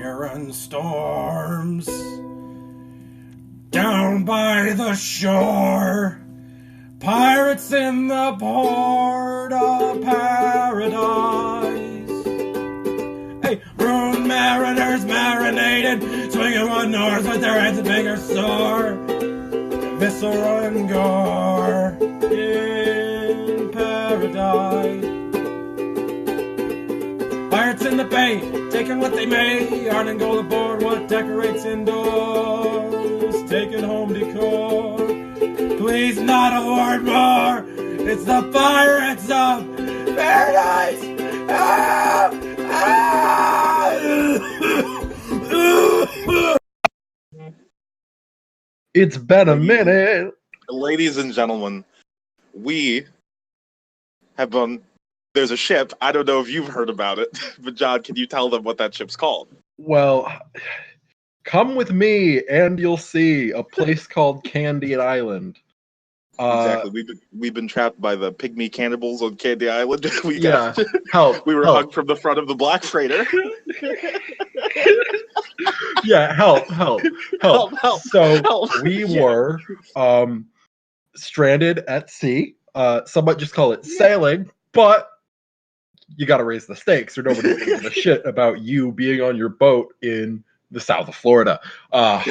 siren storms. Down by the shore, pirates in the port of paradise. Hey, ruined mariners marinated, swinging one north with their heads and fingers sore. Viscera and gore in paradise. Pirates in the bay, taking what they may. Yarn and gold aboard, what decorates indoors. Taking home decor. Please not a word more. It's the pirates of paradise. Ah! Ah! It's been a minute. Ladies and gentlemen, we have been... There's a ship. I don't know if you've heard about it, but John, can you tell them what that ship's called? Well, come with me and you'll see a place called Candy Island. Exactly. We've been trapped by the pygmy cannibals on Candy Island. We were hung from the front of the black freighter. Yeah, help. So we were stranded at sea. Some might just call it sailing, but you got to raise the stakes or nobody's going to give a shit about you being on your boat in the south of Florida. Oh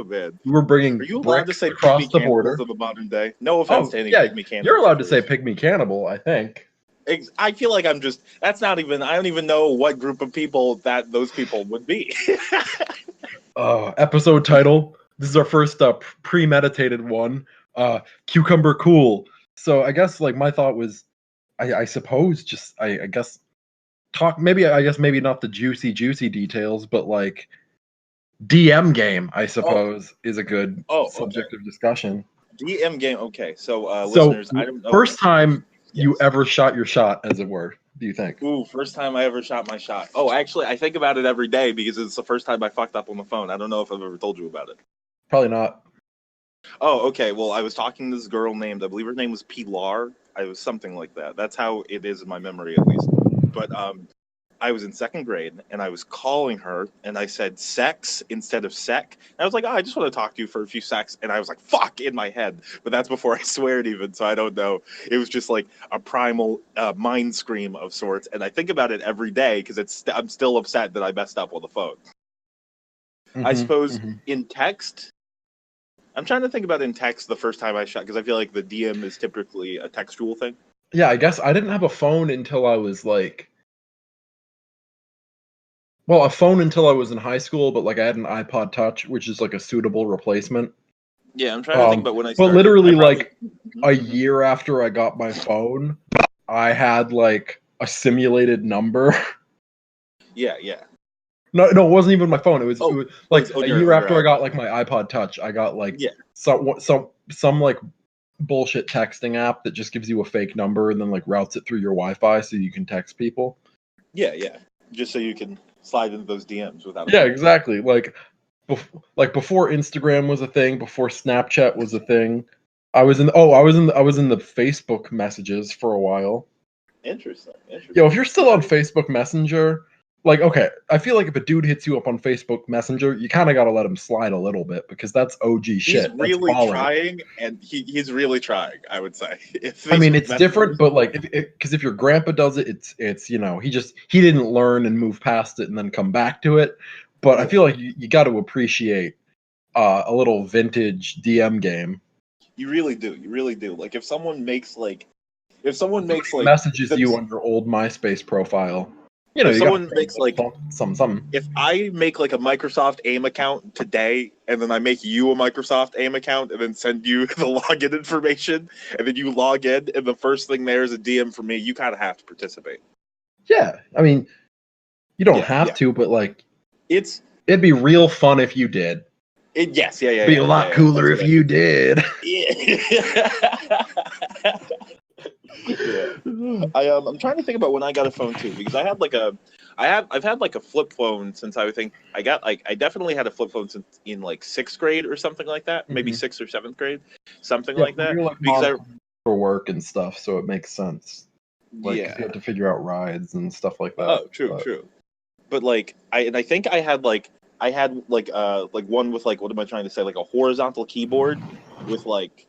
man, we were bringing Are you allowed to say across pygmy the border of the modern day? No offense to any pygmy cannibals. You're allowed to say pygmy cannibal, I think. I feel like that's not even, I don't even know what group of people that those people would be. Episode title. This is our first premeditated one. Cucumber cool. So I guess like my thought was, I suppose just I guess maybe not the juicy details, but like DM game I suppose is a good subject of discussion. DM game, okay. So listeners, I don't know. First time you ever shot your shot, as it were, do you think? Ooh, first time I ever shot my shot. Oh, actually, I think about it every day because it's the first time I fucked up on the phone. I don't know if I've ever told you about it. Probably not. Oh, okay. Well, I was talking to this girl named, I believe her name was Pilar. I was something like that. That's how it is in my memory, at least. But I was in second grade, and I was calling her, and I said sex instead of sec. And I was like, I just want to talk to you for a few secs. And I was like, fuck, in my head. But that's before I swear it even, so I don't know. It was just like a primal mind scream of sorts. And I think about it every day, because I'm still upset that I messed up on the phone. I suppose in text... I'm trying to think about in text the first time I shot, because I feel like the DM is typically a textual thing. Yeah, I guess I didn't have a phone until I was like... Well, a phone until I was in high school, but like I had an iPod Touch, which is like a suitable replacement. Yeah, I'm trying to think about when I started. But literally like a year after I got my phone, I had like a simulated number. Yeah. No, it wasn't even my phone. It was like a year after I got like my iPod Touch, I got like some like bullshit texting app that just gives you a fake number and then like routes it through your Wi-Fi so you can text people. Yeah. Just so you can slide into those DMs without. Yeah, exactly. Like before Instagram was a thing, before Snapchat was a thing. I was in the Facebook messages for a while. Interesting. Yo, if you're still on Facebook Messenger. Like, okay, I feel like if a dude hits you up on Facebook Messenger, you kind of got to let him slide a little bit because that's OG shit. He's really trying, and he's really trying, I would say. I mean, it's different, but like, because if your grandpa does it, it's he didn't learn and move past it and then come back to it. But I feel like you got to appreciate a little vintage DM game. You really do. Like, if someone makes messages you on your old MySpace profile. If someone makes some. If I make like a Microsoft AIM account today, and then I make you a Microsoft AIM account, and then send you the login information, and then you log in, and the first thing there is a DM for me, you kind of have to participate. Yeah, I mean, you don't have to, but like, it'd be real fun if you did. Yes. It'd be a lot cooler if you did. Yeah. Yeah. I'm trying to think about when I got a phone too, because I've had like a flip phone since I definitely had a flip phone since in like 6th grade or something like that, maybe 6th or 7th grade, something like that. Because for work and stuff, so it makes sense. Like, 'cause you had to figure out rides and stuff like that. Oh, true, but- true. But like, I think I had like one with like, what am I trying to say? Like a horizontal keyboard with like,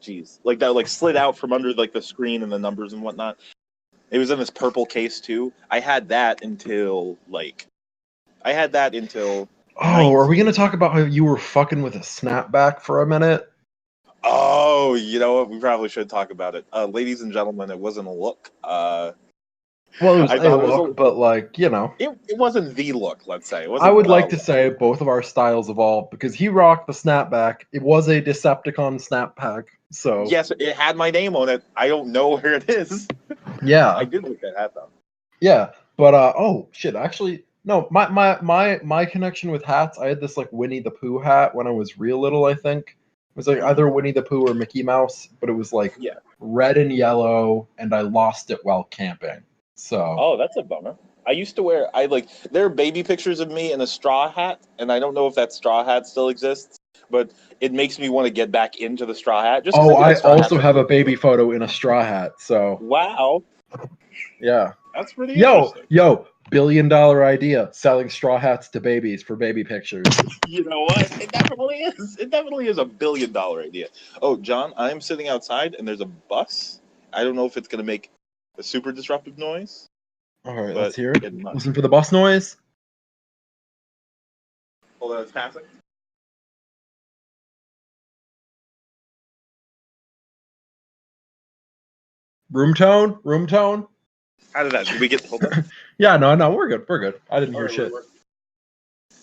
geez, like that like slid out from under like the screen and the numbers and whatnot. It was in this purple case too. I had that until Oh, are we gonna talk about how you were fucking with a snapback for a minute? Oh, you know what? We probably should talk about it. Ladies and gentlemen, it wasn't a look. Well, it was I a thought it was look, but like, you know. It wasn't the look, let's say. It I wasn't would the like to look. say both of our styles evolved because he rocked the snapback. It was a Decepticon snapback, so Yes, it had my name on it. I don't know where it is. yeah, I did look at that though. yeah. But oh shit, actually, no. My connection with hats. I had this like Winnie the Pooh hat when I was real little. I think it was like either Winnie the Pooh or Mickey Mouse, but it was like red and yellow, and I lost it while camping. So Oh, that's a bummer. I used to wear. There are baby pictures of me in a straw hat, and I don't know if that straw hat still exists, but it makes me want to get back into the straw hat. Just 'cause oh, feel I like straw also hats have are a baby photo in a straw hat. So Wow, yeah. that's pretty Yo, interesting. $1 billion idea, selling straw hats to babies for baby pictures. You know what? It definitely is. It definitely is $1 billion idea. Oh, John, I'm sitting outside, and there's a bus. I don't know if it's gonna make a super disruptive noise. All right, But let's hear it. it must. Listen for the bus noise. Hold on, it's passing. Room tone, room tone. How did that? Did we get? Hold on. Yeah, no, we're good. We're good. I didn't hear Alright, shit.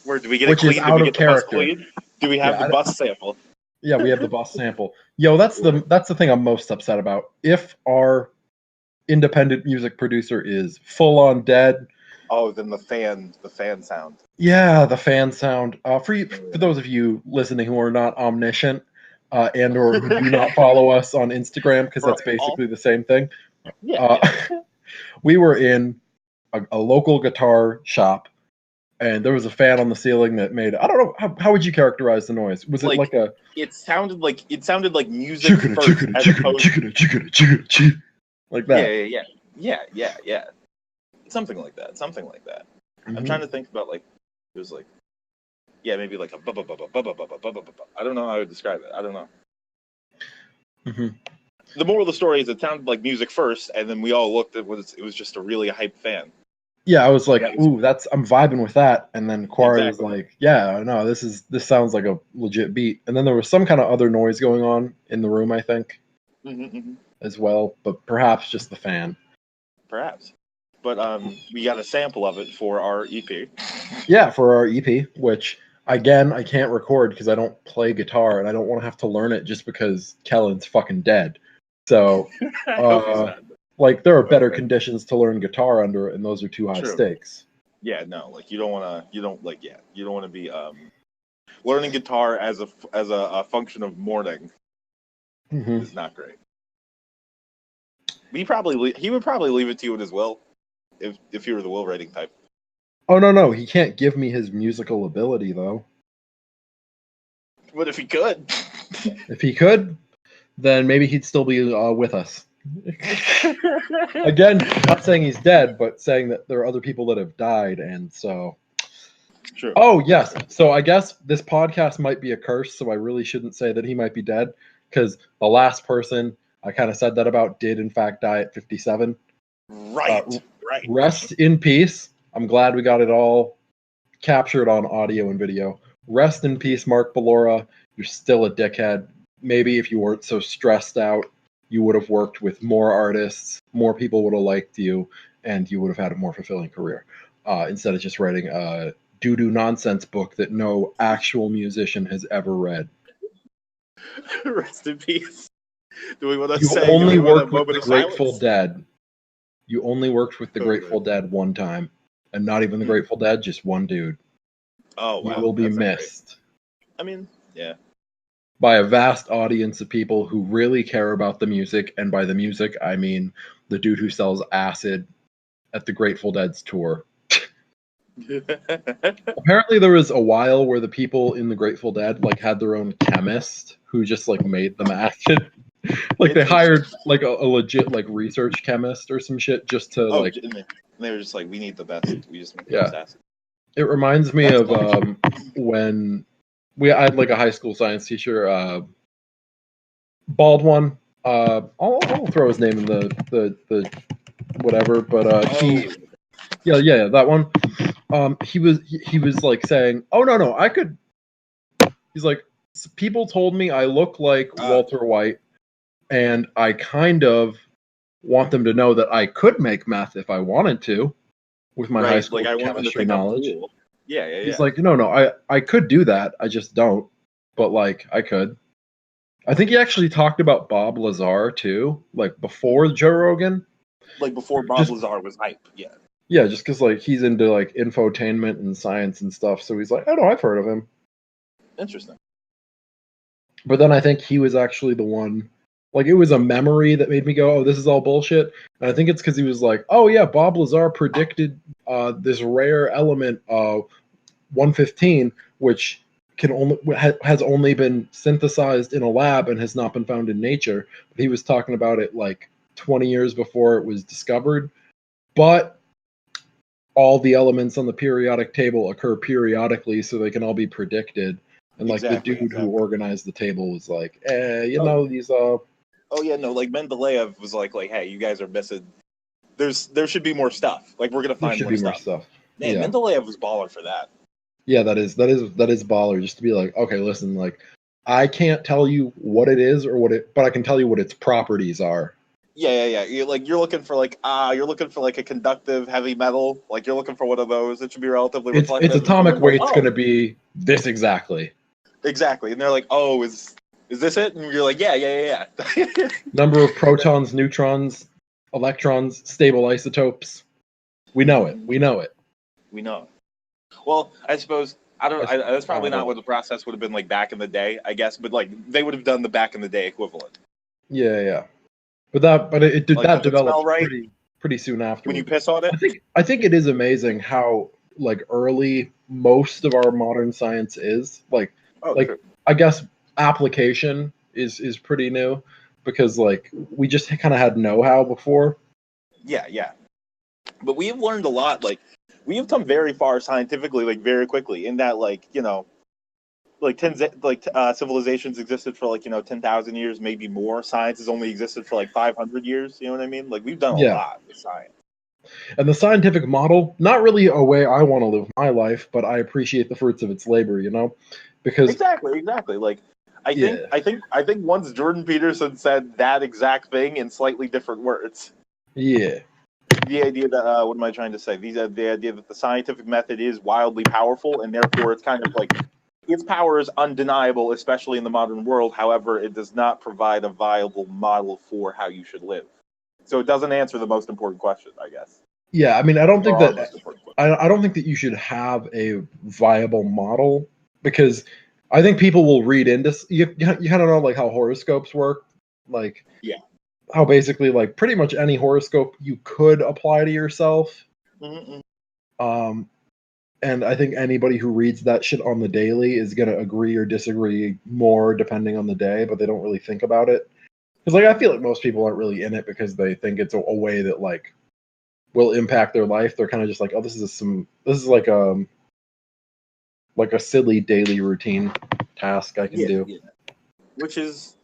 Where did we get Which it is clean? out Did we of get the bus character. clean? Do we have Yeah, the bus sample? Yeah, we have the bus sample. Yo, that's the thing I'm most upset about. If our independent music producer is full on dead, Oh, then the fan sound. yeah, the fan sound. For those of you listening who are not omniscient and or who do not follow us on Instagram, because that's basically the same thing. We were in a local guitar shop, and there was a fan on the ceiling that made, I don't know, how would you characterize the noise? Was it like a It sounded like music first, as opposed like that? Yeah. Something like that. I'm trying to think about like it was like maybe like a I don't know how I would describe it. I don't know. The moral of the story is it sounded like music first, and then we all looked at it was just a really hype fan. Yeah, I was like, ooh, I'm vibing with that. And then Quara'e was Exactly. like, yeah, no, this sounds like a legit beat. And then there was some kind of other noise going on in the room, I think, as well, but perhaps just the fan. Perhaps. But we got a sample of it for our EP. Yeah, for our EP, which again I can't record because I don't play guitar and I don't want to have to learn it just because Kellen's fucking dead. So like there are better conditions to learn guitar under, and those are too high stakes. Yeah, no, like you don't want to be learning guitar as a function of mourning is not great. He would probably leave it to you in his will if you were the will rating type. Oh no, he can't give me his musical ability though. But if he could, if he could, then maybe he'd still be with us. Again, not saying he's dead, but saying that there are other people that have died, and so. True. Oh yes, so I guess this podcast might be a curse, so I really shouldn't say that he might be dead, because the last person I kind of said that about did in fact die at 57. Right. Rest in peace. I'm glad we got it all captured on audio and video. Rest in peace, Mark Ballora. You're still a dickhead. Maybe if you weren't so stressed out, you would have worked with more artists, more people would have liked you, and you would have had a more fulfilling career. Instead of just writing a doo-doo nonsense book that no actual musician has ever read. Rest in peace. Do we want to You say only worked with the Grateful Dead. You only worked with the Grateful Dead one time. And not even the Grateful Dead, just one dude. Oh, wow. You will be missed. I mean, yeah. By a vast audience of people who really care about the music, and by the music, I mean the dude who sells acid at the Grateful Dead's tour. Apparently there was a while where the people in the Grateful Dead like had their own chemist who just like made them acid. Like they It's hired just- like a legit like research chemist or some shit just to oh, like. and they were just like, we need the best. We just make the Yeah. best acid. It reminds me That's of cool. when I had like a high school science teacher, bald one. I'll throw his name in the whatever, but he yeah that one. He was like saying, oh no I could. He's like, people told me I look like Walter White, and I kind of want them to know that I could make meth if I wanted to with my high school like I want them to chemistry think I'm knowledge. cool. Yeah. He's like, no, I could do that. I just don't. But like, I could. I think he actually talked about Bob Lazar too, like before Joe Rogan. like before Bob Lazar was hype. Yeah. Yeah, just because like he's into like infotainment and science and stuff. So he's like, oh no, I've heard of him. Interesting. But then I think he was actually the one. Like it was a memory that made me go, oh, this is all bullshit. And I think it's because he was like, oh yeah, Bob Lazar predicted this rare element 115, which has only been synthesized in a lab and has not been found in nature. But he was talking about it like 20 years before it was discovered. But all the elements on the periodic table occur periodically, so they can all be predicted. And like the dude who organized the table was like, know these Oh yeah, no, like Mendeleev was like, hey, you guys are missing. There should be more stuff. Like we're gonna find more stuff. Man, yeah. Mendeleev was baller for that. Yeah, that is baller. Just to be like, okay, listen, like I can't tell you what it is but I can tell you what its properties are. Yeah. You're looking for a conductive heavy metal. Like you're looking for one of those. It should be relatively reflective. Its atomic weight's going to be this exactly. Exactly, and they're like, oh, is this it? And you're like, yeah. Number of protons, neutrons, electrons, stable isotopes. We know it. Well, I suppose that's probably not what the process would have been like back in the day, I guess. But like they would have done the back in the day equivalent. Yeah. But it did like, that developed pretty soon after. When you piss on it, I think it is amazing how like early most of our modern science is. True. I guess application is pretty new because like we just kind of had know-how before. Yeah. But we have learned a lot. Like we have come very far scientifically, like very quickly. In that, like civilizations existed for 10,000 years, maybe more. Science has only existed for 500 years. You know what I mean? Like we've done a lot with science. And the scientific model, not really a way I want to live my life, but I appreciate the fruits of its labor. Because exactly. Like I think once Jordan Peterson said that exact thing in slightly different words. Yeah. The idea that what am I trying to say? The idea that the scientific method is wildly powerful, and therefore it's kind of like its power is undeniable, especially in the modern world. However, it does not provide a viable model for how you should live. So it doesn't answer the most important question, I guess. Yeah, I mean, I don't think that you should have a viable model because I think people will read into you kind of know like how horoscopes work, like how basically like pretty much any horoscope you could apply to yourself. Mm-mm. And I think anybody who reads that shit on the daily is going to agree or disagree more depending on the day, but they don't really think about it. Because like I feel like most people aren't really in it because they think it's a way that like will impact their life. They're kind of just like, oh, this is like a silly daily routine task I can do. Yeah. Which is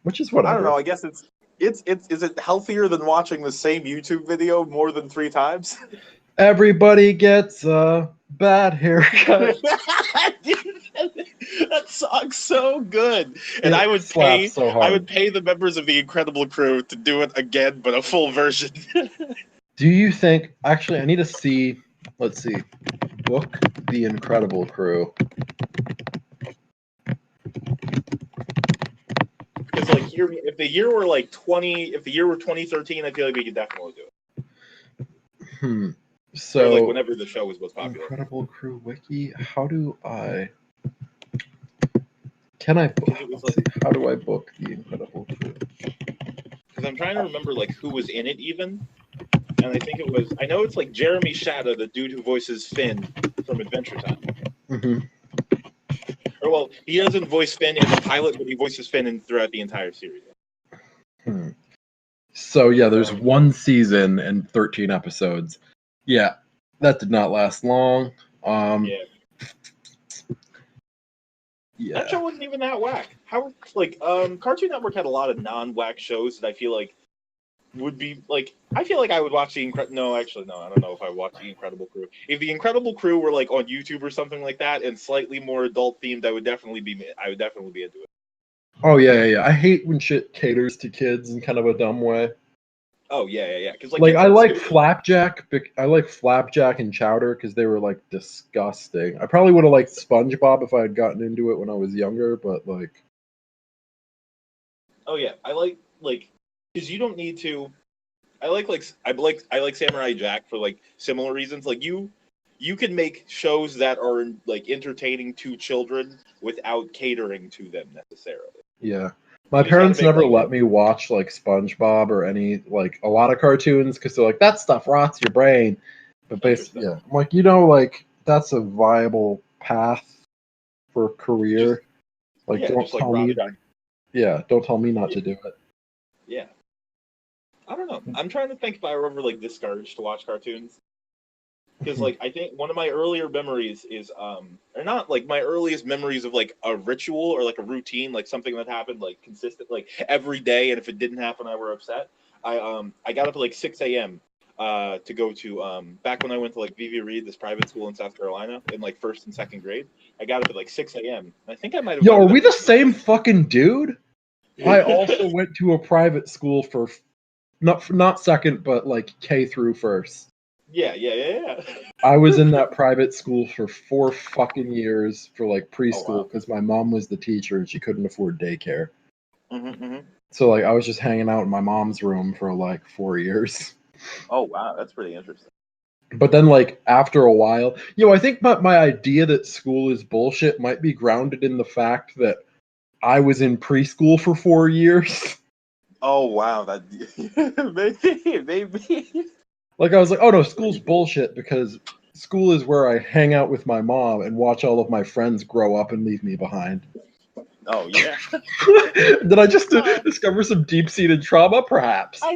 whatever. I don't know. I guess it's is it healthier than watching the same YouTube video more than 3 times? Everybody gets a bad haircut. That song's so good, and I would pay the members of the Incredible Crew to do it again, but a full version. Do you think? Actually, I need to see. Let's see. Book the Incredible Crew. Because like if the year were 2013, I feel like we could definitely do it. So or like whenever the show was most popular. Incredible Crew wiki. How do I? Can I? How do I book the Incredible Crew? Because I'm trying to remember like who was in it even, and I think it was. I know it's like Jeremy Shatta, the dude who voices Finn from Adventure Time. Mm-hmm. Or well, he doesn't voice Finn in the pilot, but he voices Finn throughout the entire series. So yeah, there's one season and 13 episodes. Yeah, that did not last long. Yeah. Yeah. That show wasn't even that whack. How like Cartoon Network had a lot of non-whack shows that I feel like would be like I feel like I would watch No, actually no, I don't know if I would watch the Incredible Crew. If the Incredible Crew were like on YouTube or something like that and slightly more adult themed, I would definitely be into it. Oh yeah. I hate when shit caters to kids in kind of a dumb way. Oh yeah. Because Like kids I are like stupid. Flapjack. I like Flapjack and Chowder because they were like disgusting. I probably would have liked SpongeBob if I had gotten into it when I was younger, but like. Oh yeah, I like because you don't need to. I like Samurai Jack for like similar reasons. Like you can make shows that are like entertaining to children without catering to them necessarily. Yeah. My You just gotta parents make, never like- let me watch like SpongeBob or any like a lot of cartoons because they're like that stuff rots your brain. But basically, yeah, I'm like like that's a viable path for a career. Like don't just like tell me. Rob Don't tell me not to do it. Yeah. I don't know. I'm trying to think if I were ever like discouraged to watch cartoons. Because like I think one of my earlier memories is or not like my earliest memories of like a ritual or like a routine, like something that happened like consistent like every day, and if it didn't happen I were upset. I got up at like 6 a.m. To go to back when I went to like VV Reed, this private school in South Carolina, in like first and second grade. I got up at like 6 a.m. I think I might have. Yo, are we the same fucking dude? I also went to a private school for not second, but like K through first. Yeah. I was in that private school for 4 fucking years for like preschool because my mom was the teacher and she couldn't afford daycare. So like I was just hanging out in my mom's room for like 4 years. Oh wow, that's pretty interesting. But then like after a while, I think my idea that school is bullshit might be grounded in the fact that I was in preschool for 4 years. Oh wow, that maybe. Like I was like, oh no, school's bullshit because school is where I hang out with my mom and watch all of my friends grow up and leave me behind. Oh yeah. Did I just discover some deep-seated trauma? Perhaps. I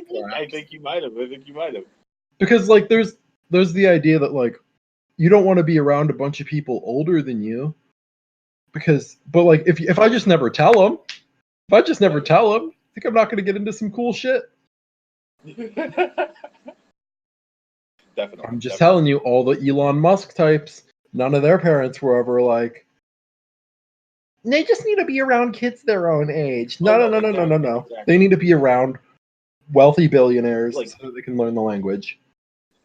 think you might have. Because like there's the idea that like you don't want to be around a bunch of people older than you. But like if I just never tell them, I think I'm not going to get into some cool shit. Definitely. I'm just telling you, all the Elon Musk types, none of their parents were ever like, they just need to be around kids their own age. No. Exactly. They need to be around wealthy billionaires so that they can learn the language.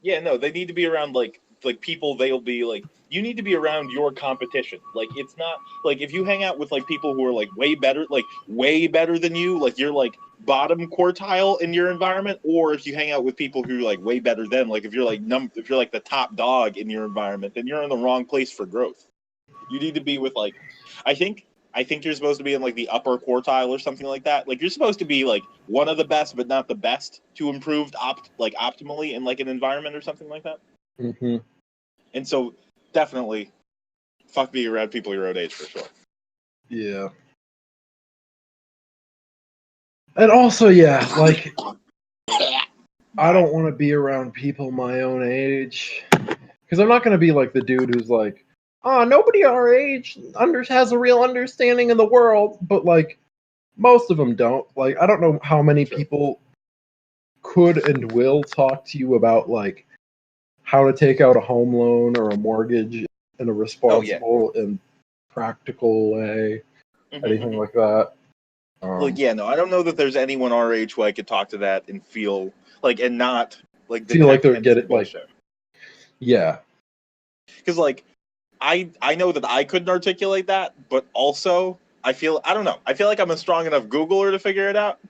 Yeah, no, they need to be around like people they'll be like, you need to be around your competition. Like it's not like if you hang out with like people who are like way better than you, like you're like bottom quartile in your environment, or if you hang out with people who are like way better than, like if you're like if you're like the top dog in your environment, then you're in the wrong place for growth. You need to be with like I think you're supposed to be in like the upper quartile or something like that. Like you're supposed to be like one of the best, but not the best to improve optimally in like an environment or something like that. Mm-hmm. And so definitely fuck being around people your own age for sure. Yeah. And also, yeah, like I don't want to be around people my own age. Because I'm not going to be like the dude who's like, nobody our age has a real understanding of the world, but like most of them don't. Like I don't know how many people could and will talk to you about like how to take out a home loan or a mortgage in a responsible and practical way, anything like that. I don't know that there's anyone our age who I could talk to that and feel like and not like feel like they get it like yeah. Because like I know that I couldn't articulate that, but also I don't know. I feel like I'm a strong enough Googler to figure it out.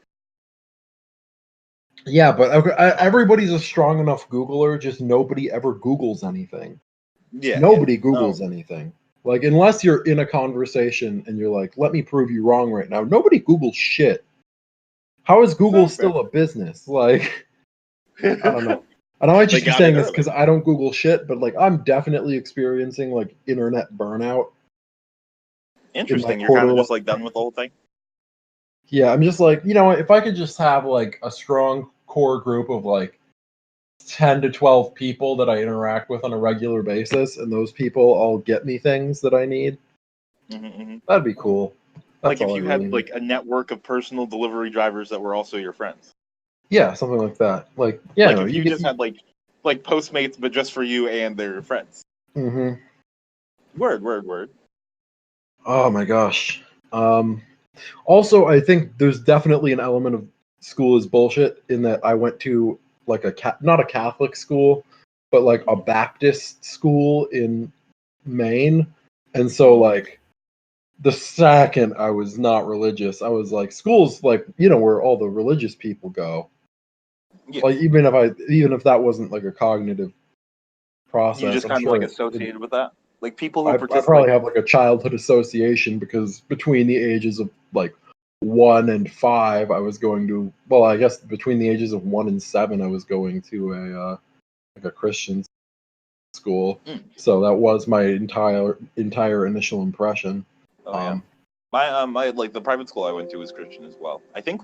Yeah, but everybody's a strong enough Googler, just nobody ever Googles anything. Yeah. Nobody Googles anything. Like, unless you're in a conversation and you're like, let me prove you wrong right now, nobody Googles shit. How is Google still a business? Like, I don't know. I might just be saying this because I don't Google shit, but like, I'm definitely experiencing like internet burnout. Interesting. You're kind of just like done with the whole thing? Yeah, I'm just like, if I could just have like a strong core group of like 10 to 12 people that I interact with on a regular basis, and those people all get me things that I need, that'd be cool. That's Like if all I you really had need. like a network of personal delivery drivers that were also your friends. Yeah, something like that. Like, yeah, Like no, if you just had like Postmates, but just for you and their friends. hmm Word. Oh my gosh. Also, I think there's definitely an element of school is bullshit in that I went to like not a Catholic school, but like a Baptist school in Maine, and so like the second I was not religious, I was like, school's like where all the religious people go. Yeah. Like even if that wasn't like a cognitive process, You just I'm kind of like sure associated with that. Like people who I participate. probably have like a childhood association because between the ages of like 1 and 5, I was going to, well, I guess between the ages of 1 and 7, I was going to a like a Christian school. So that was my entire initial impression. Oh yeah. My like the private school I went to was Christian as well. I think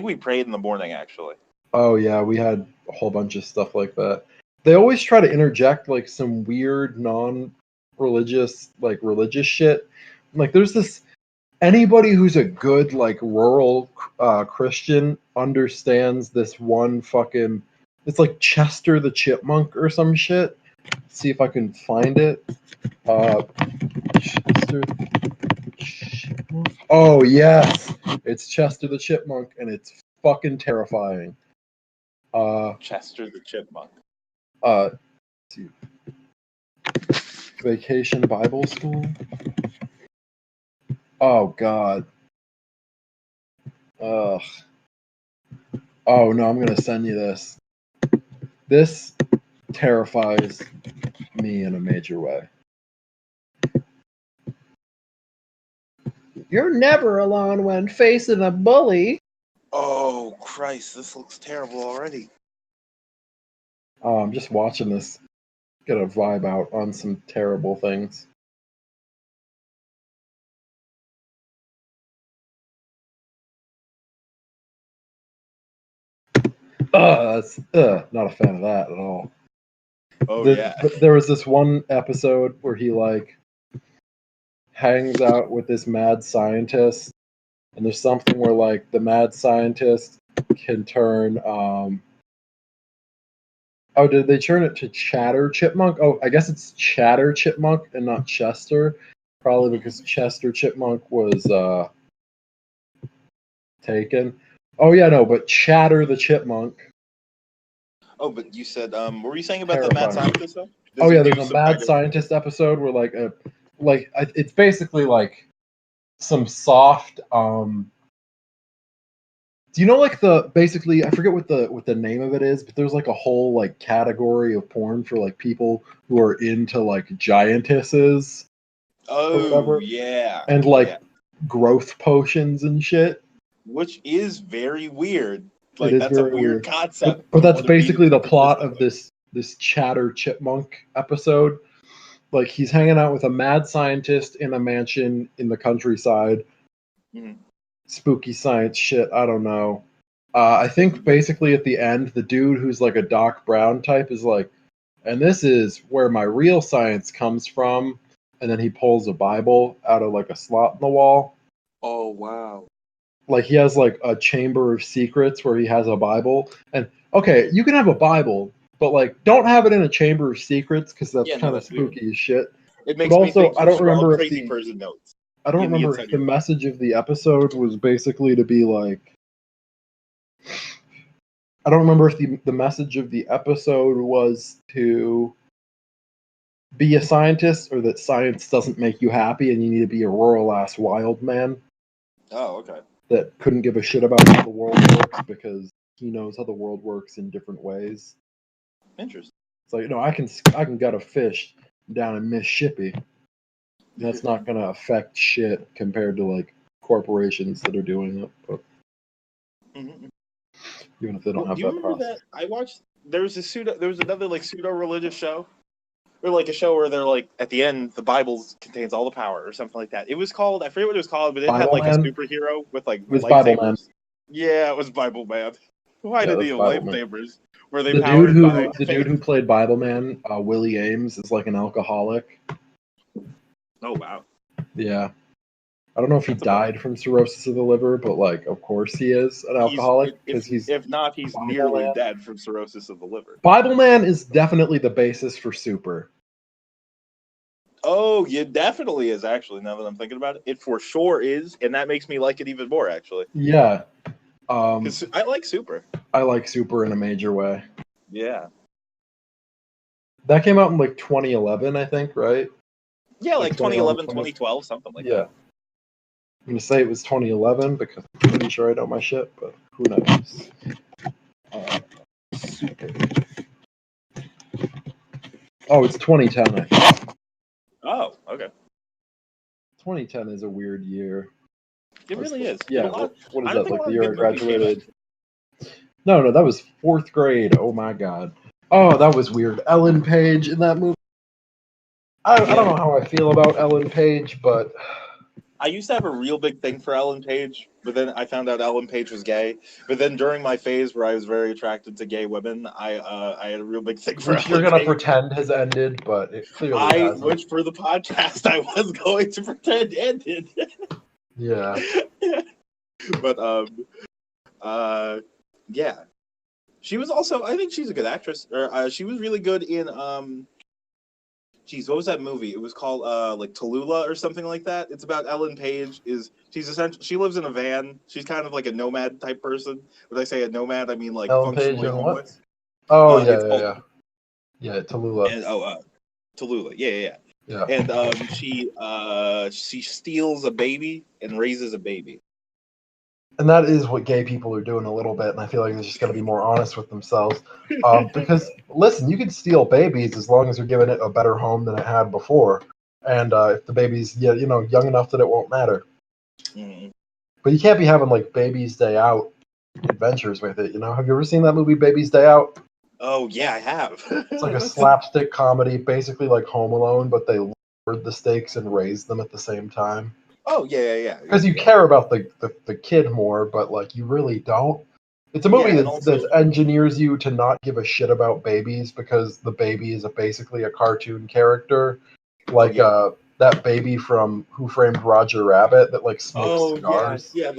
we prayed in the morning actually. Oh yeah, we had a whole bunch of stuff like that. They always try to interject like some weird non-religious like religious shit. Like there's this anybody who's a good like rural Christian understands this one fucking it's like Chester the Chipmunk or some shit. Let's see if I can find it. Chester the Chipmunk. Oh yes, it's Chester the Chipmunk, and it's fucking terrifying. Chester the Chipmunk. Let's see. Vacation Bible School. Oh God. Ugh. Oh no, I'm gonna send you this. This terrifies me in a major way. You're never alone when facing a bully. Oh Christ, this looks terrible already. Oh, I'm just watching this. Get a vibe out on some terrible things. That's not a fan of that at all. Oh yeah. There was this one episode where he like hangs out with this mad scientist, and there's something where like the mad scientist can turn oh, did they turn it to Chatter Chipmunk? Oh, I guess it's Chatter Chipmunk and not Chester. Probably because Chester Chipmunk was taken. Oh yeah, no, but Chatter the Chipmunk. Oh, but you said what were you saying about the mad Terrifying. scientist though? Oh Does yeah, it do there's a some mad kind of scientist episode where it's basically like some soft do you know like the basically I forget what the name of it is, but there's like a whole like category of porn for like people who are into like giantesses or Oh whatever, yeah. and like growth potions and shit. Which is very weird. It Like is that's a very weird weird. concept But to that's want to be basically the plot consistent of with. this Chatter Chipmunk episode. Like he's hanging out with a mad scientist in a mansion in the countryside. Mhm. Spooky science shit. I don't know. I think basically at the end, the dude who's like a Doc Brown type is like, and this is where my real science comes from. And then he pulls a Bible out of like a slot in the wall. Oh wow. Like he has like a chamber of secrets where he has a Bible. And okay, you can have a Bible, but like don't have it in a chamber of secrets because that's Yeah, no, kind of that's weird. spooky as shit. It But makes me also, think you should all crazy I person notes don't in the remember inside if of the your Bible. message of the episode was basically to be like I don't remember if the message of the episode was to be a scientist or that science doesn't make you happy and you need to be a rural ass wild man Oh, okay. that couldn't give a shit about how the world works because he knows how the world works in different ways. Interesting. It's like, I can gut a fish down in Mississippi. That's not gonna affect shit compared to like corporations that are doing it. But Mm-hmm. even if they don't Well, have do you that remember process. that I watched? There was another like pseudo religious show or like a show where they're like at the end the Bible contains all the power or something like that. It was called, I forget what it was called, but it had Bible like Man? a superhero with like It was Bible Man. lightsabers. Yeah, it was Bible Man. Why Yeah, did he that's have Bible Man. lightsabers? Were they The powered by dude who played Bible Man, Willie Ames, is like an alcoholic. Oh wow. Yeah. I don't know if he That's a bummer. died from cirrhosis of the liver, but like, of course he is an alcoholic because he's if not, he's Bible nearly Man. dead from cirrhosis of the liver. Bible Man is definitely the basis for Super. Oh, it definitely is, actually, now that I'm thinking about it. It for sure is, and that makes me like it even more, actually. Yeah. Because I like Super. I like Super in a major way. Yeah. That came out in like 2011, I think, right? Yeah, like 2011, 2011, 2012, something like Yeah. that. I'm going to say it was 2011 because I'm pretty sure I know my shit, but who knows? Super. Oh, it's 2010, I think. Oh, okay. 2010 is a weird year. It really is. Yeah, And a lot- what I is don't that, think like a the lot year of I good movies came out. graduated? No, that was 4th grade. Oh my god. Oh, that was weird. Ellen Page in that movie. I don't know how I feel about Ellen Page, but I used to have a real big thing for Ellen Page, but then I found out Ellen Page was gay. But then during my phase where I was very attracted to gay women, I had a real big thing for which you're Ellen gonna Page. pretend has ended, but it clearly hasn't. Which for the podcast I was going to pretend ended. Yeah. But yeah, she was also, I think she's a good actress. Or she was really good in geez, what was that movie? It was called like Tallulah or something like that. It's about Ellen Page. She's essentially, she lives in a van. She's kind of like a nomad type person. When I say a nomad, I mean like Ellen Page functionally and what? homeless. Oh It's yeah, called, yeah. Yeah, Tallulah. and Tallulah. Yeah. Yeah. And she steals a baby and raises a baby. And that is what gay people are doing a little bit, and I feel like they're just going to be more honest with themselves. Because, listen, you can steal babies as long as you're giving it a better home than it had before. And if the baby's, young enough that it won't matter. Mm-hmm. But you can't be having, like, Baby's Day Out adventures with it, Have you ever seen that movie, Baby's Day Out? Oh, yeah, I have. It's like a slapstick comedy, basically like Home Alone, but they lowered the stakes and raised them at the same time. Oh, yeah. Because you care about the kid more, but like you really don't. It's a movie that engineers you to not give a shit about babies because the baby is basically a cartoon character, like that baby from Who Framed Roger Rabbit that like smokes cigars. Yeah.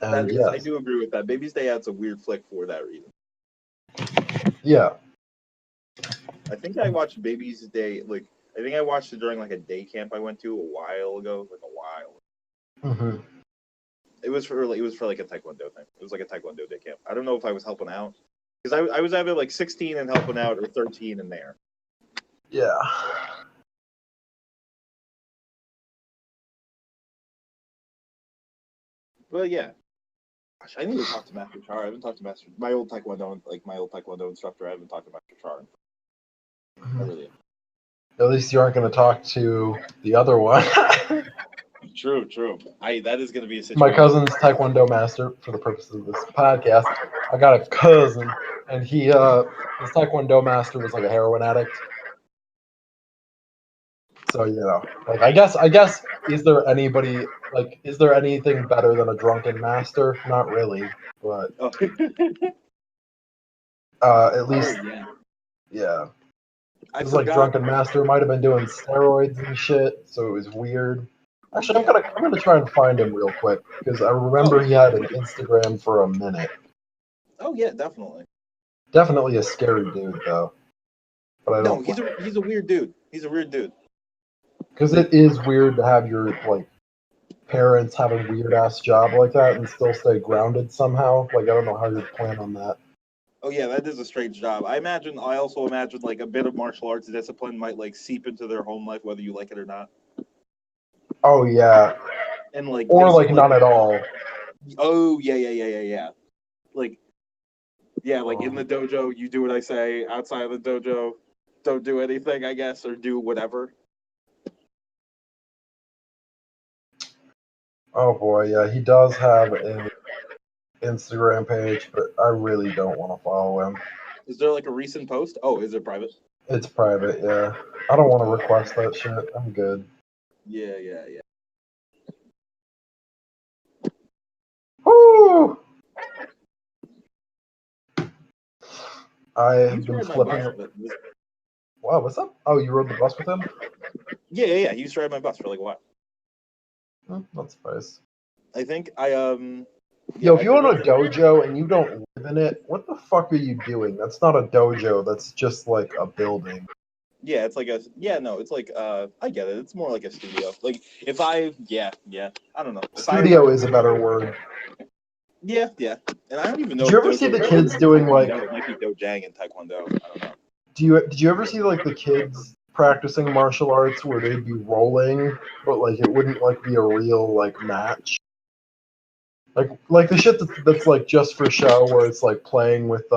And I do agree with that. Baby's Day Out's a weird flick for that reason. Yeah. I think I watched Baby's Day, I think I watched it during like a day camp I went to a while ago, Mm-hmm. It was for like a taekwondo thing. It was like a taekwondo day camp. I don't know if I was helping out because I was either like 16 and helping out or 13 in there. Yeah. But yeah, gosh, I need to talk to Master Char. I haven't talked to my old taekwondo instructor. I haven't talked to Master Char. I really am. At least you aren't going to talk to the other one. True. That is going to be a situation. My cousin's taekwondo master, for the purposes of this podcast. I got a cousin, and he, his taekwondo master was like a heroin addict. So like I guess, is there anything better than a drunken master? Not really, but at least, yeah. It was like drunken master might have been doing steroids and shit, so it was weird. Actually, I'm gonna try and find him real quick because I remember he had an Instagram for a minute. Oh yeah, definitely. Definitely a scary dude though. But I don't. No, he's a weird dude. He's a weird dude. Because it is weird to have your parents have a weird ass job like that and still stay grounded somehow. Like I don't know how you plan on that. Oh yeah, that is a strange job. I also imagine like a bit of martial arts discipline might like seep into their home life, whether you like it or not. Oh yeah. And or none at all. Oh yeah. In the dojo, you do what I say. Outside of the dojo, don't do anything, I guess, or do whatever. Oh boy, yeah, he does have an Instagram page, but I really don't want to follow him. Is there like a recent post? Oh, is it private? It's private, yeah. I don't want to request that shit. I'm good. Yeah. Woo! I He have used to been ride my flipping. bus. But Wow, what's up? Oh, you rode the bus with him? yeah. He used to ride my bus for like a while. Not surprised. I think I Yo, if I you own a think dojo and you don't live in it, what the fuck are you doing? That's not a dojo. That's just like a building. yeah, it's like it's like I get it. It's more like a studio. Like if I I don't know. Studio is a better word. Yeah. And I don't even know Did you if ever see the dojo- kids doing like? it might be dojang in Taekwondo. I don't know. Did you ever see like the kids practicing martial arts where they'd be rolling, but like it wouldn't like be a real like match? Like the shit that's like just for show, where it's like playing with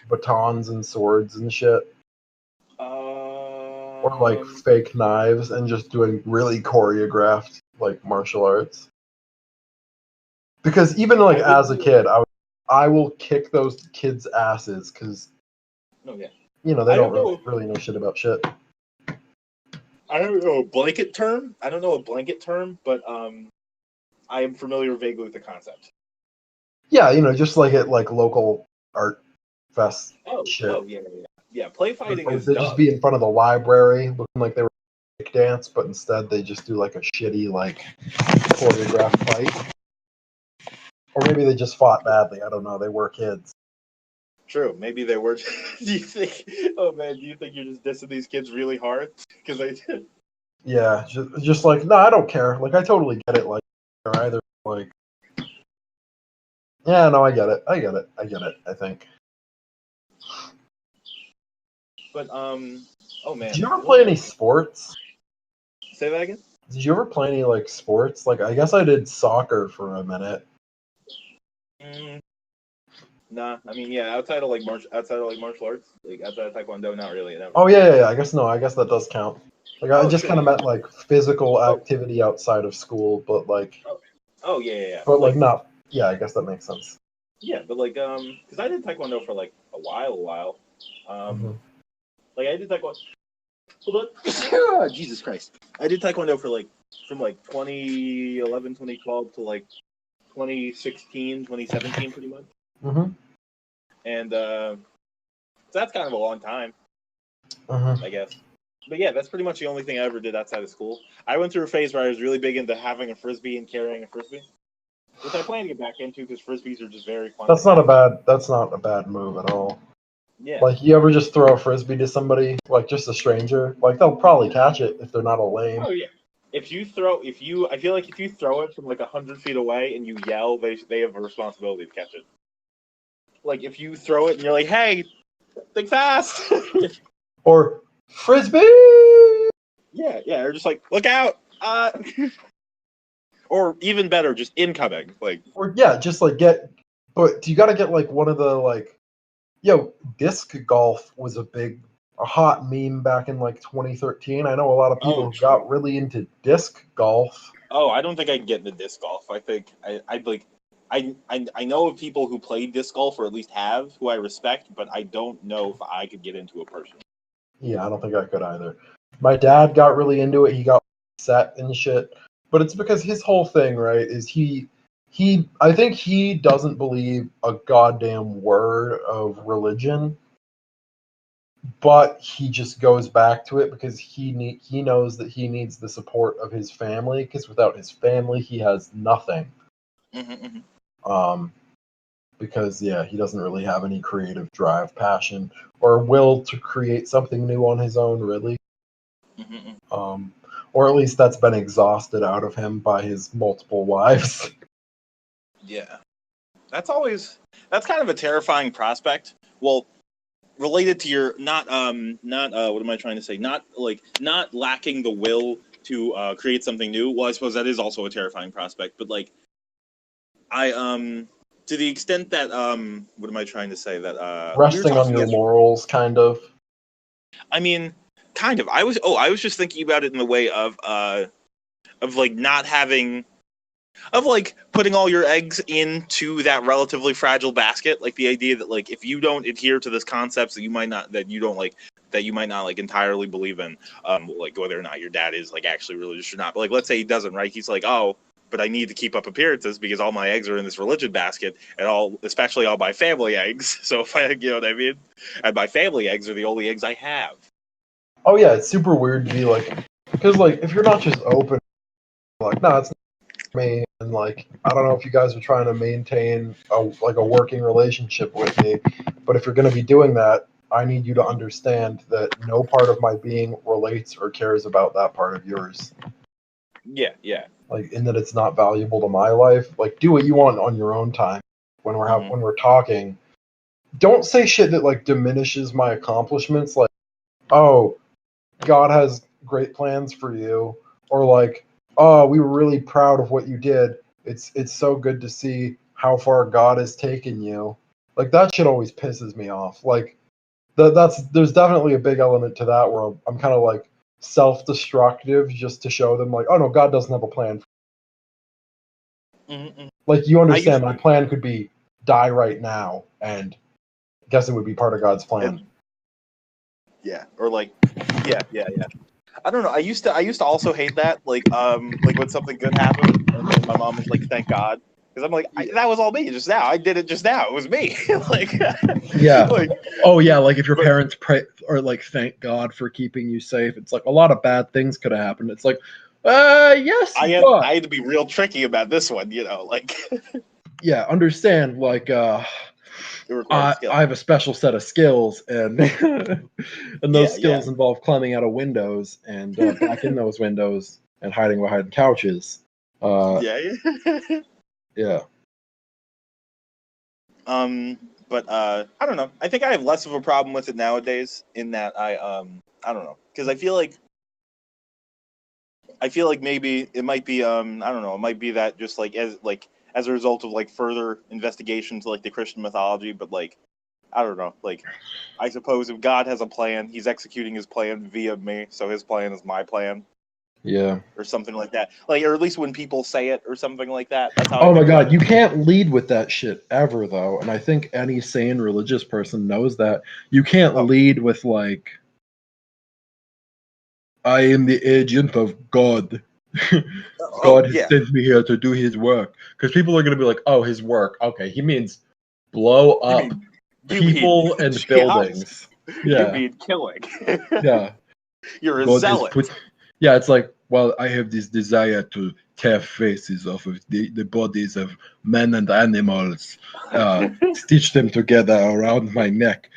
batons and swords and shit, or like fake knives and just doing really choreographed like martial arts. Because even like as a kid, I will kick those kids' asses because Oh yeah. they I don't don't know. really know shit about shit. I don't know a blanket term. I don't know a blanket term, but I am familiar vaguely with the concept. Yeah, just like at like local art fest shit. Yeah. Play fighting Or is they just dumb. be in front of the library looking like they were dance, but instead they just do like a shitty like choreographed fight. Or maybe they just fought badly. I don't know. They were kids. True. Maybe they were. Do you think? Oh man, do you think you're just dissing these kids really hard? Because I did. Yeah, just like no, I don't care. Like I totally get it. Like they're either like, yeah, no, I get it. I think. But oh man. Did you ever play any sports? Say that again. Did you ever play any like sports? Like I guess I did soccer for a minute. Nah, I mean, yeah, outside of like martial arts, like outside of Taekwondo, not really. Never. Oh yeah. I guess no. I guess that does count. Like I just Sure. kind of meant like physical activity outside of school, but like. Oh yeah. But like not. Yeah, I guess that makes sense. Yeah, but like because I did Taekwondo for like a while. Like I did Taekwondo. Hold on. Jesus Christ. I did Taekwondo for like from like 2011, 2012 to like 2016, 2017, pretty much. And so that's kind of a long time, I guess. But yeah, that's pretty much the only thing I ever did outside of school. I went through a phase where I was really big into having a frisbee and carrying a frisbee, which I plan to get back into because frisbees are just very fun. That's not a bad move at all. Yeah. Like you ever just throw a frisbee to somebody, like just a stranger, like they'll probably catch it if they're not a lame. Oh yeah. I feel like if you throw it from like 100 feet away and you yell, they have a responsibility to catch it. Like if you throw it and you're like, "Hey, think fast," or frisbee. Yeah, or just like, "Look out!" Or even better, just incoming. Like, or yeah, just like but you got to get like one of the like, disc golf was a hot meme back in like 2013. I know a lot of people who got really into disc golf. Oh, I don't think I can get into disc golf. I think I know of people who play disc golf or at least have, who I respect, but I don't know if I could get into it personally. Yeah, I don't think I could either. My dad got really into it. He got set and shit. But it's because his whole thing, right, is I think he doesn't believe a goddamn word of religion, but he just goes back to it because he knows that he needs the support of his family, because without his family he has nothing. Because he doesn't really have any creative drive, passion, or will to create something new on his own, really. Or at least that's been exhausted out of him by his multiple wives. Yeah. That's kind of a terrifying prospect. Well, related to your not what am I trying to say? Not lacking the will to create something new. Well, I suppose that is also a terrifying prospect, but like I to the extent that what am I trying to say? That resting on your laurels, kind of. I mean, kind of. I was just thinking about it in the way of like not having of like putting all your eggs into that relatively fragile basket. Like the idea that like if you don't adhere to this concepts that you might not like entirely believe in, like whether or not your dad is like actually religious or not. But like let's say he doesn't, right? He's like, oh, but I need to keep up appearances because all my eggs are in this religion basket, and especially all my family eggs. So if I, you know what I mean, and my family eggs are the only eggs I have. Oh yeah, it's super weird to be like, because like if you're not just open, like no, it's not me, and like I don't know if you guys are trying to maintain a working relationship with me, but if you're going to be doing that, I need you to understand that no part of my being relates or cares about that part of yours. Yeah, yeah. Like in that it's not valuable to my life. Like do what you want on your own time when we're talking. Don't say shit that like diminishes my accomplishments. Like, oh, God has great plans for you, or like, oh, we were really proud of what you did. It's so good to see how far God has taken you. Like that shit always pisses me off. Like there's definitely a big element to that where I'm kind of like self-destructive just to show them like, oh no, God doesn't have a plan. Mm-hmm. Like you understand, my plan could be die right now, and I guess it would be part of God's plan. Yeah, or like, yeah. I don't know. I used to also hate that, like when something good happened, and then my mom was like, "Thank God," because I'm like, that was all me just now. I did it just now. It was me. Like, yeah. Like, oh yeah, like if your parents pray or like thank God for keeping you safe, it's like a lot of bad things could have happened. It's like, yes, I had to be real tricky about this one, you know, like. Yeah, understand. Like, I have a special set of skills, and and those skills involve climbing out of windows and back in those windows and hiding behind couches. Yeah. But I don't know. I think I have less of a problem with it nowadays. In that I don't know, because I feel like maybe it might be I don't know. It might be that just like as a result of like further investigation to like the Christian mythology, but like I don't know, like I suppose if God has a plan, he's executing his plan via me, so his plan is my plan. Yeah. Or something like that. Like, or at least when people say it or something like that. That's how oh my God, you can't lead with that shit ever though. And I think any sane religious person knows that. You can't lead with like, I am the agent of God. God has sent me here to do his work. Because people are going to be like, oh, his work. Okay, he means blow up people and buildings. Yeah. You mean killing. Yeah. You're a zealot. It's like, well, I have this desire to tear faces off of the bodies of men and animals, stitch them together around my neck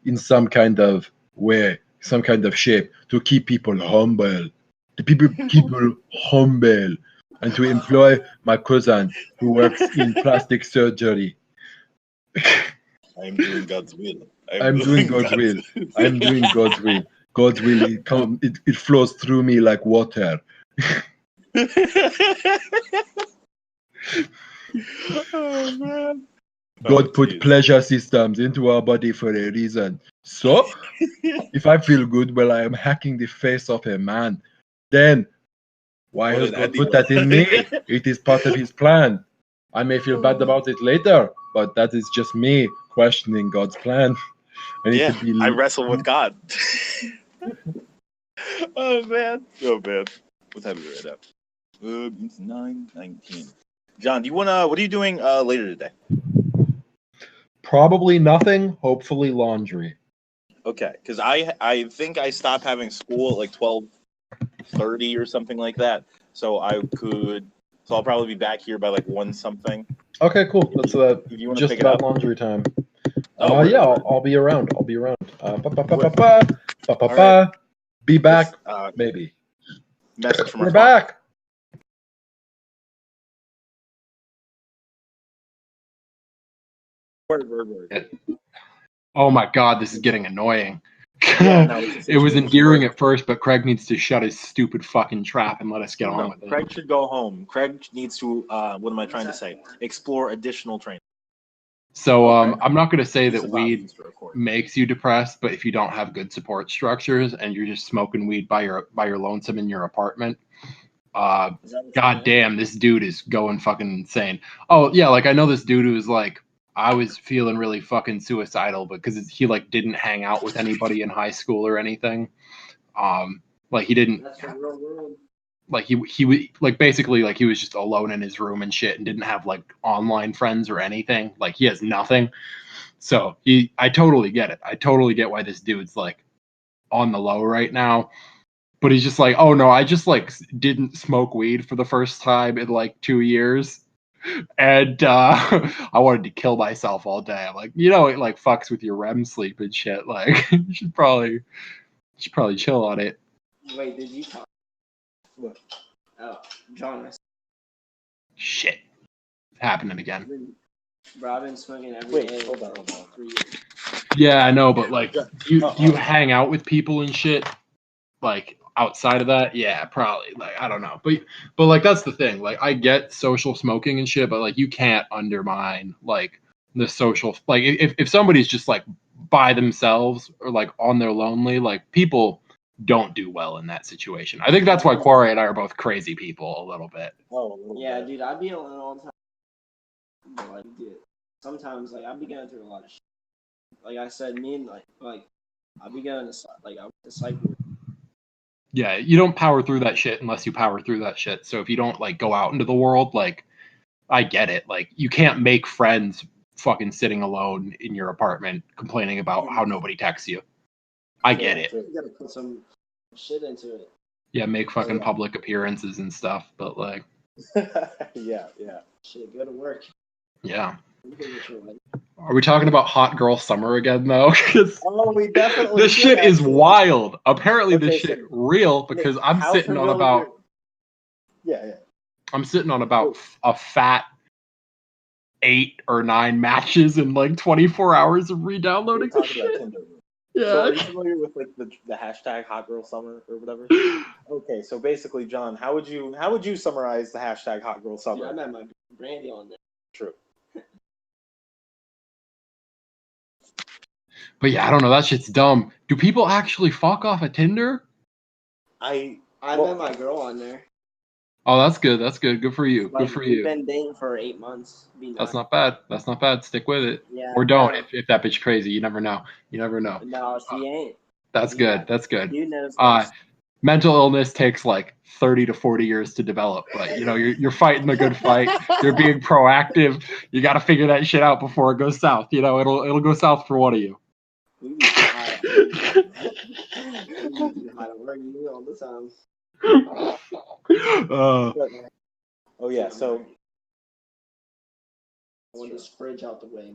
in some kind of way, some kind of shape, to keep people humble. To keep people humble, and to employ my cousin who works in plastic surgery. I'm doing God's will. I'm doing God's will. I'm doing God's will. God's will, it flows through me like water. Oh, man. God put pleasure systems into our body for a reason. So, if I feel good while I am hacking the face of a man, then why has God put that in me? It is part of his plan. I may feel bad about it later, but that is just me questioning God's plan. I wrestle with God. Oh man. What time is it right now? It's 9:19. John, what are you doing later today? Probably nothing. Hopefully laundry. Okay, because I think I stopped having school at like 12:30 or something like that. So I'll probably be back here by like 1 something. Okay, cool. That's just about laundry time. I'll be around. Be back. Maybe. Message from We're back. Oh my God, this is getting annoying. It was endearing at first, but Craig needs to shut his stupid fucking trap and let us get on with it. Craig should go home. Craig needs to, what am I trying to say? Explore additional training. So I'm not going to say that weed makes you depressed, but if you don't have good support structures and you're just smoking weed by your lonesome in your apartment, God damn, this dude is going fucking insane. Oh yeah, like I know this dude who's like, I was feeling really fucking suicidal because he like didn't hang out with anybody in high school or anything. Like he didn't. That's the real world. Like he like basically like he was just alone in his room and shit and didn't have like online friends or anything. Like he has nothing. So I totally get it. I totally get why this dude's like on the low right now. But he's just like, oh no, I just like didn't smoke weed for the first time in like 2 years. And I wanted to kill myself all day. I'm like, it like fucks with your REM sleep and shit. Like you should probably chill on it. Wait, did you talk? What? Oh, John. Shit. It's happening again. Bro, I've been smoking every Wait, day hold on. for 3 years. Yeah, I know, but like, do you hang out with people and shit? Like outside of that, yeah, probably. Like I don't know, but like that's the thing. Like I get social smoking and shit, but like you can't undermine like the social. Like if somebody's just like by themselves or like on their lonely, like people don't do well in that situation. I think that's why Quara'e and I are both crazy people a little bit. Oh, a little Yeah, bit. dude, I'd be alone all the time. But like, dude, sometimes like I'd be going through a lot of shit. Like I said, me and like I'd be going to like I went to psych ward. Yeah, you don't power through that shit unless you power through that shit. So if you don't like go out into the world, like I get it. Like you can't make friends fucking sitting alone in your apartment complaining about how nobody texts you. I get it. You gotta put some shit into it. Yeah, make fucking public appearances and stuff, but like yeah. Shit, go to work. yeah. You can get your life. Are we talking about hot girl summer again though? 'Cause Oh, we definitely. this shit is wild. Apparently this Okay, shit so- real because I'm How sitting on familiar- about Yeah. I'm sitting on about a fat 8 or 9 matches in like 24 hours of re-downloading We're this talking about shit. Tinder. Yeah. So are you familiar with like the hashtag hot girl summer or whatever? Okay, so basically, John, how would you summarize the hashtag hot girl Dude, I summer? met my Brandy on there. True. But yeah, I don't know. That shit's dumb. Do people actually fuck off of Tinder? I Met my girl on there. Oh, that's good. That's good. Good for you. Like, Good for we've you. been dating for 8 months. That's not bad. That's not bad. Stick with it. Yeah. Or don't no. if that bitch crazy. You never know. You never know. No, she ain't. That's good. That's good. You knows Mental illness takes like 30 to 40 years to develop, but you're fighting a good fight. You're being proactive. You got to figure that shit out before it goes south. It'll go south for one of you. We need to hide. We need to hide work you all the time. Oh yeah, so I want this fridge out the way.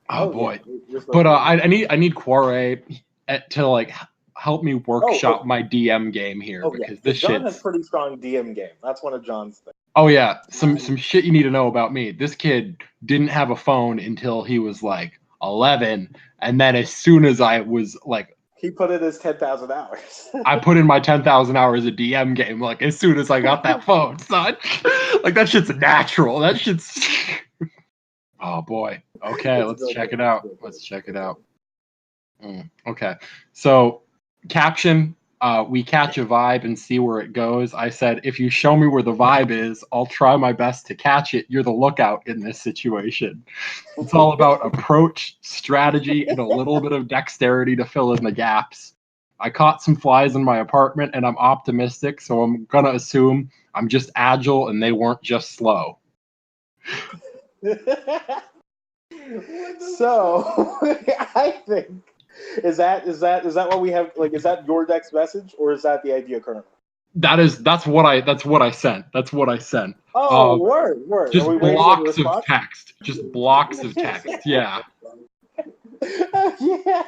Oh boy. Yeah. But I need Quara'e to like help me workshop my DM game here because this John shit. has pretty strong DM game. That's one of John's things. Oh yeah, some shit you need to know about me. This kid didn't have a phone until he was like 11, and then as soon as I was like, he put in his 10,000 hours. I put in my 10,000 hours of DM game. Like as soon as I got that phone, son, like that shit's natural. That shit's. Oh boy. Okay, let's check it out. Let's check it out. Okay, so caption. We catch a vibe and see where it goes. I said, if you show me where the vibe is, I'll try my best to catch it. You're the lookout in this situation. It's all about approach, strategy, and a little bit of dexterity to fill in the gaps. I caught some flies in my apartment and I'm optimistic, so I'm going to assume I'm just agile and they weren't just slow. So, I think is that what we have? Like, is that your deck's message, or is that the idea currently? That's what I sent. That's what I sent. Oh, word. Just Are we waiting on the blocks of response? text. Just blocks of text. Yeah. Yeah,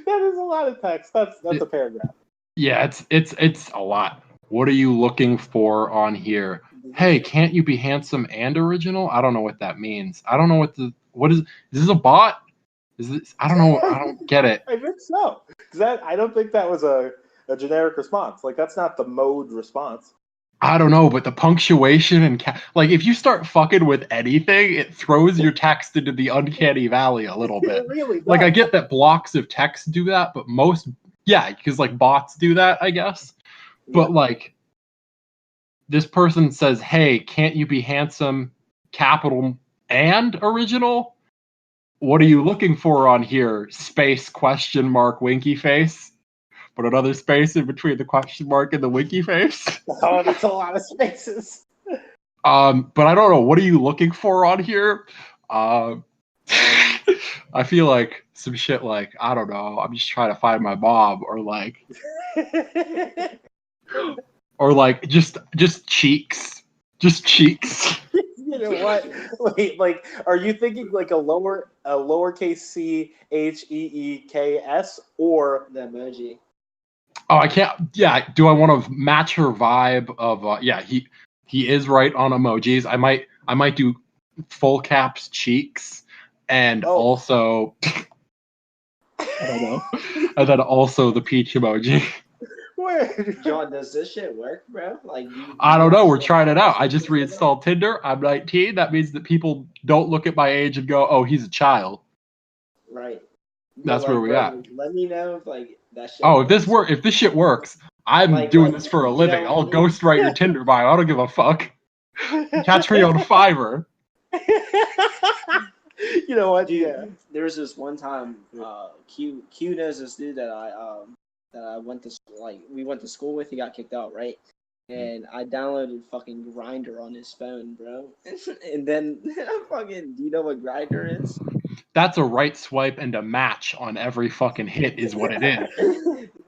that is a lot of text. That's a paragraph. Yeah, it's a lot. What are you looking for on here? Hey, can't you be handsome and original? I don't know what that means. I don't know what is this a bot? Is this? I don't know. I don't get it. I think so. I don't think that was a generic response. Like, that's not the mode response. I don't know, but the punctuation and like if you start fucking with anything, it throws your text into the uncanny valley a little bit. It really does. Like I get that blocks of text do that, but because like bots do that, I guess. But like this person says, "Hey, can't you be handsome, capital and original? What are you looking for on here? Space question mark winky face." Put another space in between the question mark and the winky face. Oh, that's a lot of spaces. But I don't know. What are you looking for on here? I feel like some shit like, I don't know. I'm just trying to find my mom, or like just cheeks. Just cheeks. You know what? Wait, like, are you thinking like a lowercase c HEEKS or The emoji. Oh, I can't. Yeah, do I want to match her vibe of? Yeah, he is right on emojis. I might do full caps cheeks, and also I don't know, and then also the peach emoji. where? John, does this shit work, bro? Like, I don't know. We're trying it out. I just reinstalled Tinder. I'm 19. That means that people don't look at my age and go, "Oh, he's a child." Right. That's But, where we bro, at. Let me know if like that shit. Oh, if works. this shit works, I'm Like, doing this for a you living. know, I'll ghostwrite your Tinder bio. I don't give a fuck. Catch me on Fiverr. You know what? Dude, Yeah. there was this one time, Q knows this dude that I went to we went to school with. He got kicked out, right? And I downloaded fucking Grinder on his phone, bro. And then fucking, do you know what Grinder is? That's a right swipe and a match on every fucking hit is what it is.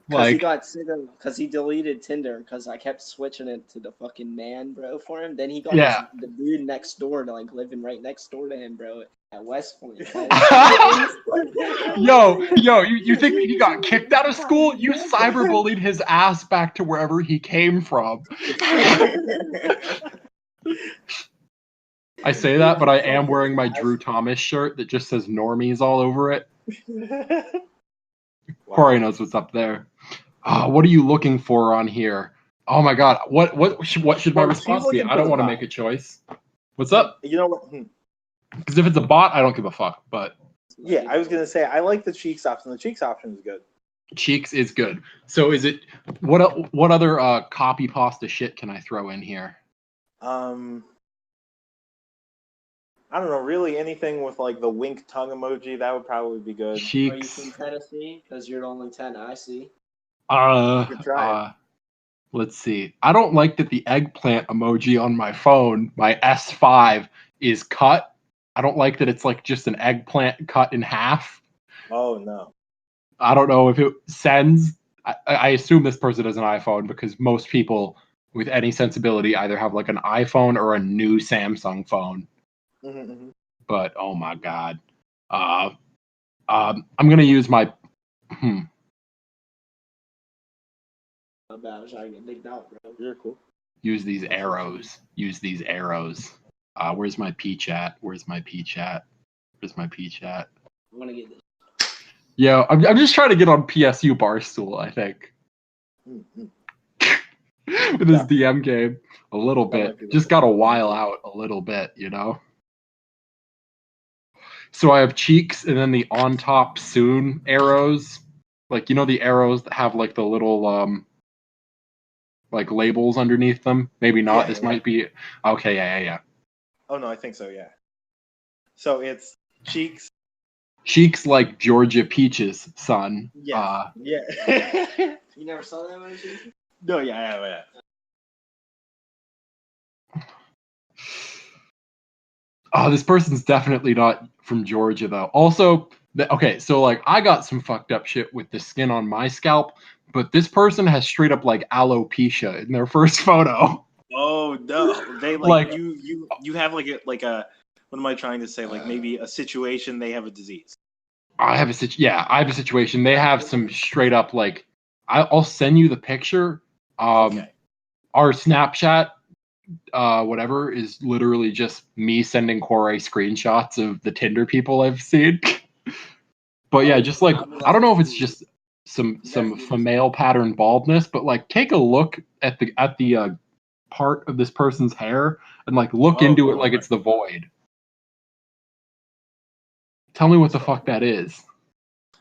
Because he Like, got sick of, because he deleted Tinder because I kept switching it to the fucking man, bro, for him. Then he got Yeah. the dude next door to like living right next door to him, bro, at West Point. yo, you think he got kicked out of school? You cyberbullied his ass back to wherever he came from. I say that, but I am wearing my Drew Thomas shirt that just says normies all over it. Quara'e knows what's up there. What are you looking for on here? Oh my god, what should my response be? I don't want to make a choice. What's up? You know what? Because if it's a bot, I don't give a fuck. But Yeah, I was gonna say I like the cheeks option. The cheeks option is good. cheeks is good. So is it what other copy pasta shit can I throw in here? I don't know, really anything with like the wink tongue emoji, that would probably be good. Are you Cheeks. from Tennessee? Because you're the only 10 I see. could try Let's see. I don't like that the eggplant emoji on my phone, my S5, is cut. I don't like that it's like just an eggplant cut in half. Oh no. I don't know if it sends. I assume this person has an iPhone because most people with any sensibility either have like an iPhone or a new Samsung phone. Mm-hmm. But oh my god, I'm gonna use my. About trying to get digged out, bro. You're cool. Use these arrows. Use these arrows. Where's my peach at? Where's my peach at? Where's my peach at? I want to get this. Yeah, I'm just trying to get on PSU Barstool, I think. Mm-hmm. With this DM game. A little bit. Just got to while out a little bit, you know? So I have cheeks and then the on top soon arrows. Like, you know the arrows that have like the little like labels underneath them? Maybe not. This might be okay, yeah. Oh no, I think so, yeah. So it's cheeks. Cheeks like Georgia Peaches, son. Yeah. Yeah. You never saw that one, Chief? No, yeah. Oh, this person's definitely not from Georgia, though. Also, okay, so like I got some fucked up shit with the skin on my scalp, but this person has straight up like alopecia in their first photo. Oh no! They like you have like a what am I trying to say? Like maybe a situation. They have a disease. I have a situation. They have some straight up like I'll send you the picture. Okay. Our Snapchat, whatever, is literally just me sending Quara'e screenshots of the Tinder people I've seen. But yeah, just like I don't know if it's just some female pattern baldness, but like take a look at the part of this person's hair and like look into it like it's the void. Tell me what the fuck that is.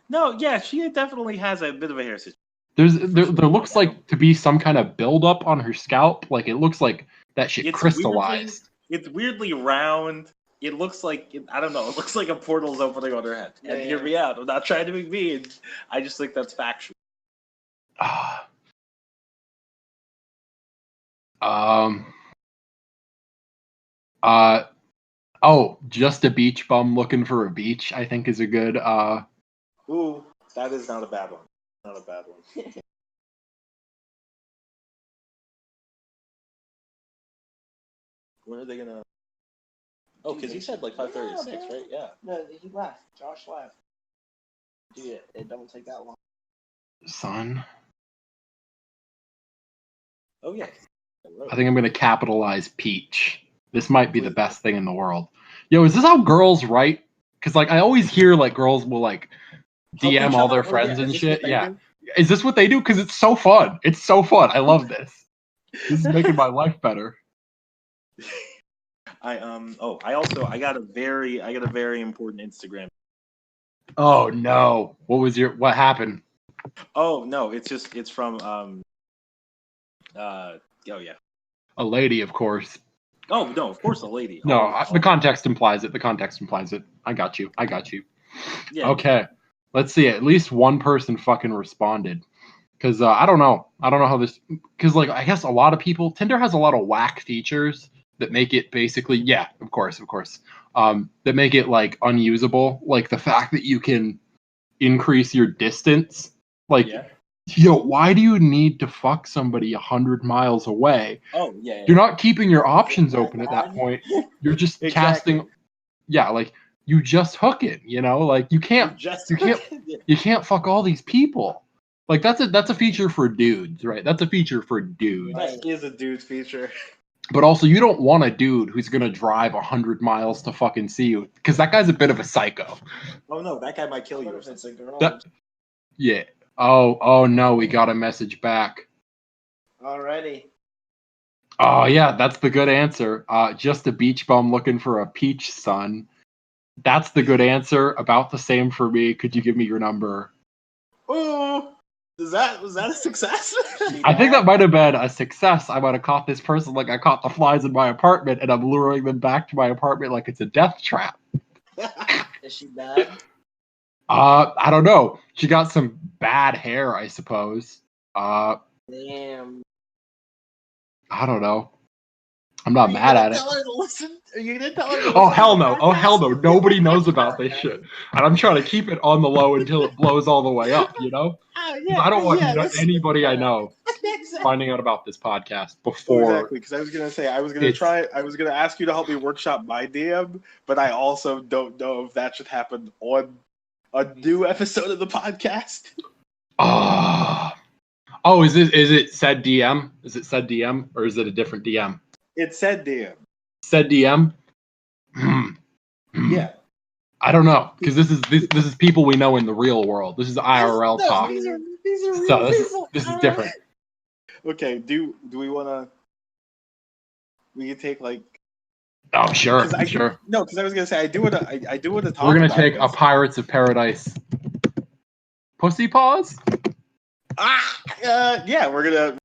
No, yeah, she definitely has a bit of a hair situation. there looks like to be some kind of buildup on her scalp. Like it looks like that shit crystallized. It's weirdly round. It looks like I don't know. It looks like a portal's opening on her head. And hear me out. I'm not trying to be mean. I just think that's factual. Oh, just a beach bum looking for a beach, I think is a good Ooh, that is not a bad one. Not a bad one. When are they gonna? Oh, because he said like 5:36, right? Yeah. No, he left. Josh left. Dude, it don't take that long. son. Oh yeah. I think I'm gonna capitalize peach. This might be the best thing in the world. Yo, is this how girls write? Because like I always hear like girls will like DM all their friends and shit. Yeah. Is this what they do? Because it's so fun. It's so fun. I love this. This is making my life better. I got a very important Instagram. Oh no. What happened? Oh no, it's from oh yeah. A lady, of course. Oh no, of course a lady. No, the context implies it. The context implies it. I got you. Yeah. Okay. Let's see. At least one person fucking responded. Because I don't know. I don't know how this. Because like I guess a lot of people. Tinder has a lot of whack features that make it basically. Yeah, of course. That make it like unusable. Like the fact that you can increase your distance. Like, yo, why do you need to fuck somebody 100 miles away? Oh yeah. You're not keeping your options open at that point. You're just casting. Yeah, like you just hook it. You know, like you can't fuck all these people. Like that's a feature for dudes, right? That's a feature for dudes. That is a dude feature. But also, you don't want a dude who's gonna drive 100 miles to fucking see you, because that guy's a bit of a psycho. Oh no, that guy might kill you. If it's a girl. Yeah. Oh no, we got a message back. Alrighty. Oh yeah, that's the good answer. Just a beach bum looking for a peach, son. That's the good answer. About the same for me. Could you give me your number? Oh, was that a success? I think that might have been a success. I might have caught this person like I caught the flies in my apartment, and I'm luring them back to my apartment like it's a death trap. Is she bad? I don't know. She got some bad hair, I suppose. Damn. I don't know. I'm not mad at it. Are you gonna tell her? Oh hell no! Oh hell no! Nobody knows about this shit, and I'm trying to keep it on the low until it blows all the way up. You know? I don't want anybody I know finding out about this podcast before. Exactly, because I was gonna say I was gonna ask you to help me workshop my DM, but I also don't know if that should happen on a new episode of the podcast. Oh, is it said DM? Is it said DM or is it a different DM? It said DM. Said DM. Yeah. I don't know, because this is people we know in the real world. This is IRL talk. These are So real people. this is different. Okay. Do we want to? We can take like. Oh sure. No, because I was gonna say I do want to talk. We're gonna about take this. a Pirates of Paradise. Pussy pause. Yeah, we're gonna